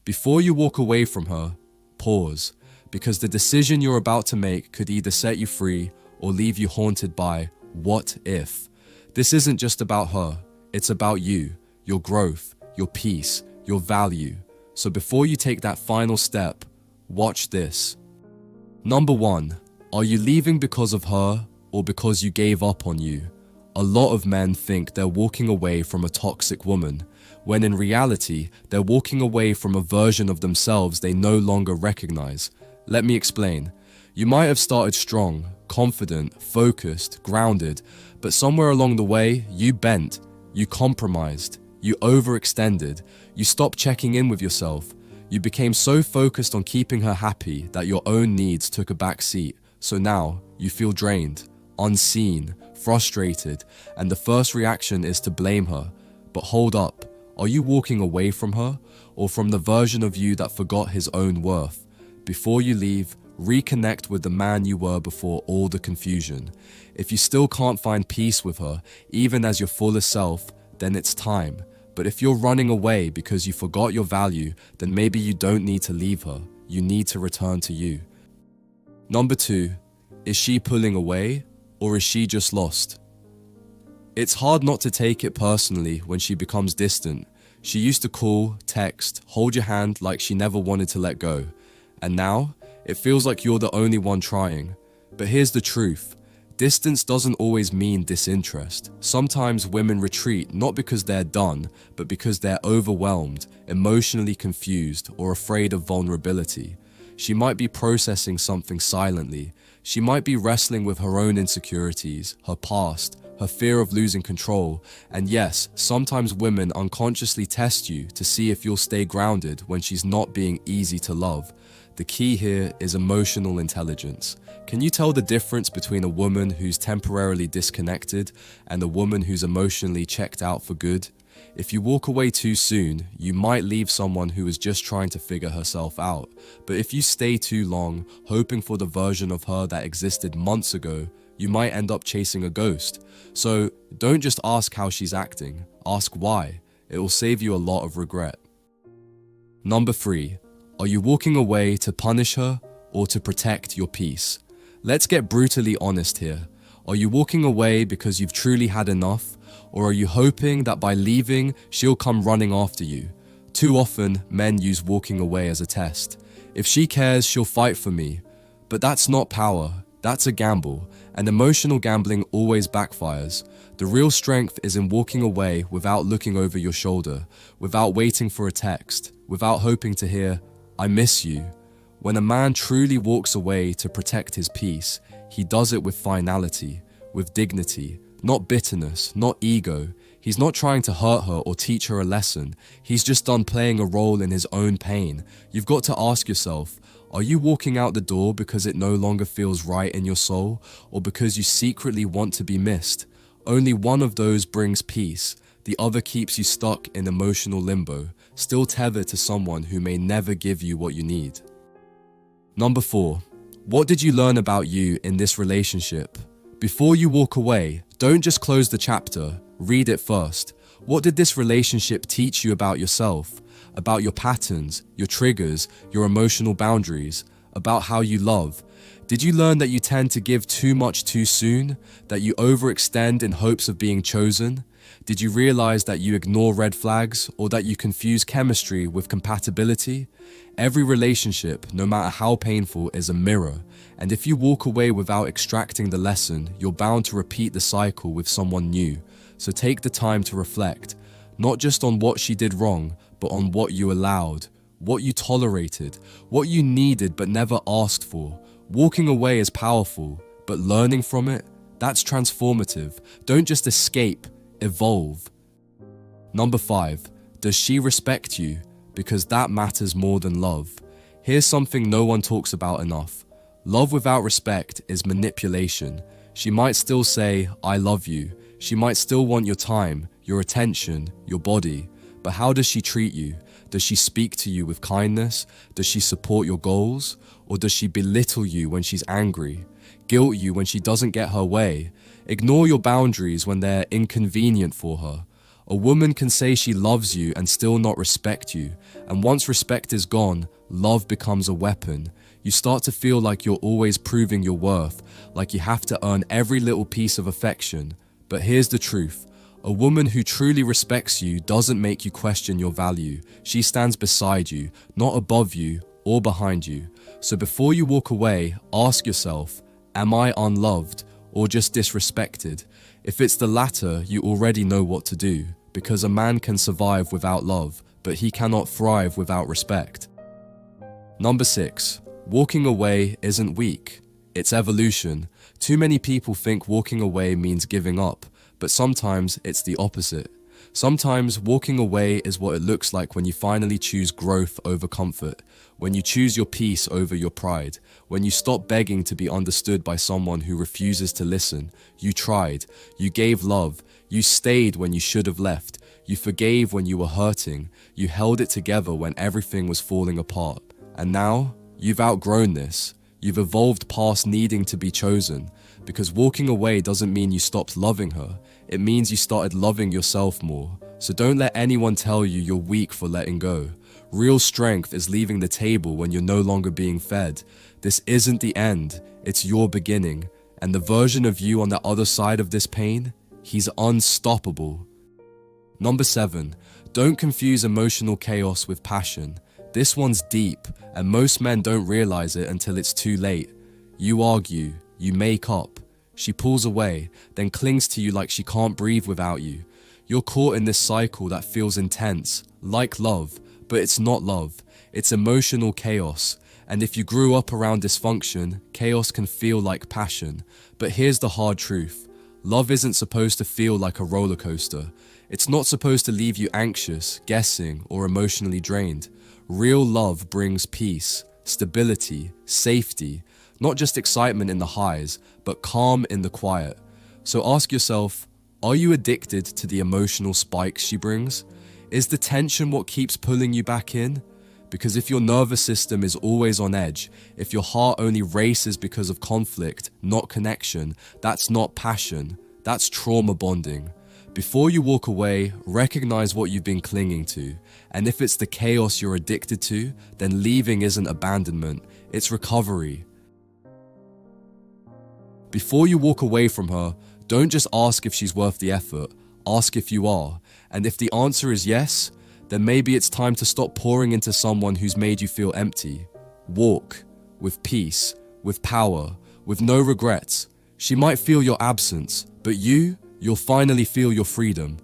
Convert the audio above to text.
Before you walk away from her, pause, because the decision you're about to make could either set you free or leave you haunted by what if. This isn't just about her, it's about you, your growth, your peace, your value. So before you take that final step, watch this. Number 1, are you leaving because of her or because you gave up on you? A lot of men think they're walking away from a toxic woman, when in reality, they're walking away from a version of themselves they no longer recognize. Let me explain. You might have started strong, confident, focused, grounded, but somewhere along the way, you bent, you compromised, you overextended, you stopped checking in with yourself. You became so focused on keeping her happy that your own needs took a back seat. So now, you feel drained, unseen, frustrated, and the first reaction is to blame her. But hold up, are you walking away from her, or from the version of you that forgot his own worth? Before you leave, reconnect with the man you were before all the confusion. If you still can't find peace with her, even as your fullest self, then it's time. But if you're running away because you forgot your value, then maybe you don't need to leave her. You need to return to you. Number 2, is she pulling away, or is she just lost? It's hard not to take it personally when she becomes distant. She used to call, text, hold your hand like she never wanted to let go. And now, it feels like you're the only one trying. But here's the truth. Distance doesn't always mean disinterest. Sometimes women retreat not because they're done, but because they're overwhelmed, emotionally confused, or afraid of vulnerability. She might be processing something silently. She might be wrestling with her own insecurities, her past, her fear of losing control. And yes, sometimes women unconsciously test you to see if you'll stay grounded when she's not being easy to love. The key here is emotional intelligence. Can you tell the difference between a woman who's temporarily disconnected and a woman who's emotionally checked out for good? If you walk away too soon, you might leave someone who is just trying to figure herself out. But if you stay too long, hoping for the version of her that existed months ago, you might end up chasing a ghost. So don't just ask how she's acting, ask why. It will save you a lot of regret. Number 3. Are you walking away to punish her or to protect your peace? Let's get brutally honest here. Are you walking away because you've truly had enough, or are you hoping that by leaving, she'll come running after you? Too often, men use walking away as a test. If she cares, she'll fight for me. But that's not power, that's a gamble, and emotional gambling always backfires. The real strength is in walking away without looking over your shoulder, without waiting for a text, without hoping to hear, "I miss you." When a man truly walks away to protect his peace, he does it with finality, with dignity, not bitterness, not ego. He's not trying to hurt her or teach her a lesson. He's just done playing a role in his own pain. You've got to ask yourself, are you walking out the door because it no longer feels right in your soul, or because you secretly want to be missed? Only one of those brings peace. The other keeps you stuck in emotional limbo, still tethered to someone who may never give you what you need. Number 4. What did you learn about you in this relationship? Before you walk away, don't just close the chapter, read it first. What did this relationship teach you about yourself? About your patterns, your triggers, your emotional boundaries, about how you love? Did you learn that you tend to give too much too soon? That you overextend in hopes of being chosen? Did you realize that you ignore red flags, or that you confuse chemistry with compatibility? Every relationship, no matter how painful, is a mirror, and if you walk away without extracting the lesson, you're bound to repeat the cycle with someone new. So take the time to reflect, not just on what she did wrong, but on what you allowed, what you tolerated, what you needed but never asked for. Walking away is powerful, but learning from it, that's transformative. Don't just escape, evolve. Number 5, does she respect you? Because that matters more than love. Here's something no one talks about enough. Love without respect is manipulation. She might still say, "I love you." She might still want your time, your attention, your body. But how does she treat you? Does she speak to you with kindness? Does she support your goals? Or does she belittle you when she's angry? Guilt you when she doesn't get her way? Ignore your boundaries when they're inconvenient for her? A woman can say she loves you and still not respect you. And once respect is gone, love becomes a weapon. You start to feel like you're always proving your worth, like you have to earn every little piece of affection. But here's the truth. A woman who truly respects you doesn't make you question your value. She stands beside you, not above you or behind you. So before you walk away, ask yourself, am I unloved or just disrespected? If it's the latter, you already know what to do, because a man can survive without love, but he cannot thrive without respect. Number 6. Walking away isn't weak. It's evolution. Too many people think walking away means giving up, but sometimes it's the opposite. Sometimes walking away is what it looks like when you finally choose growth over comfort, when you choose your peace over your pride, when you stop begging to be understood by someone who refuses to listen. You tried, you gave love, you stayed when you should have left, you forgave when you were hurting, you held it together when everything was falling apart. And now, you've outgrown this. You've evolved past needing to be chosen, because walking away doesn't mean you stopped loving her. It means you started loving yourself more. So don't let anyone tell you you're weak for letting go. Real strength is leaving the table when you're no longer being fed. This isn't the end, it's your beginning. And the version of you on the other side of this pain, he's unstoppable. Number 7, don't confuse emotional chaos with passion. This one's deep, and most men don't realize it until it's too late. You argue, you make up. She pulls away, then clings to you like she can't breathe without you. You're caught in this cycle that feels intense, like love, but it's not love. It's emotional chaos. And if you grew up around dysfunction, chaos can feel like passion. But here's the hard truth. Love isn't supposed to feel like a roller coaster. It's not supposed to leave you anxious, guessing, or emotionally drained. Real love brings peace, stability, safety, not just excitement in the highs, but calm in the quiet. So ask yourself, are you addicted to the emotional spikes she brings? Is the tension what keeps pulling you back in? Because if your nervous system is always on edge, if your heart only races because of conflict, not connection, that's not passion, that's trauma bonding. Before you walk away, recognize what you've been clinging to. And if it's the chaos you're addicted to, then leaving isn't abandonment, it's recovery. Before you walk away from her, don't just ask if she's worth the effort, ask if you are. And if the answer is yes, then maybe it's time to stop pouring into someone who's made you feel empty. Walk with peace, with power, with no regrets. She might feel your absence, but you'll finally feel your freedom.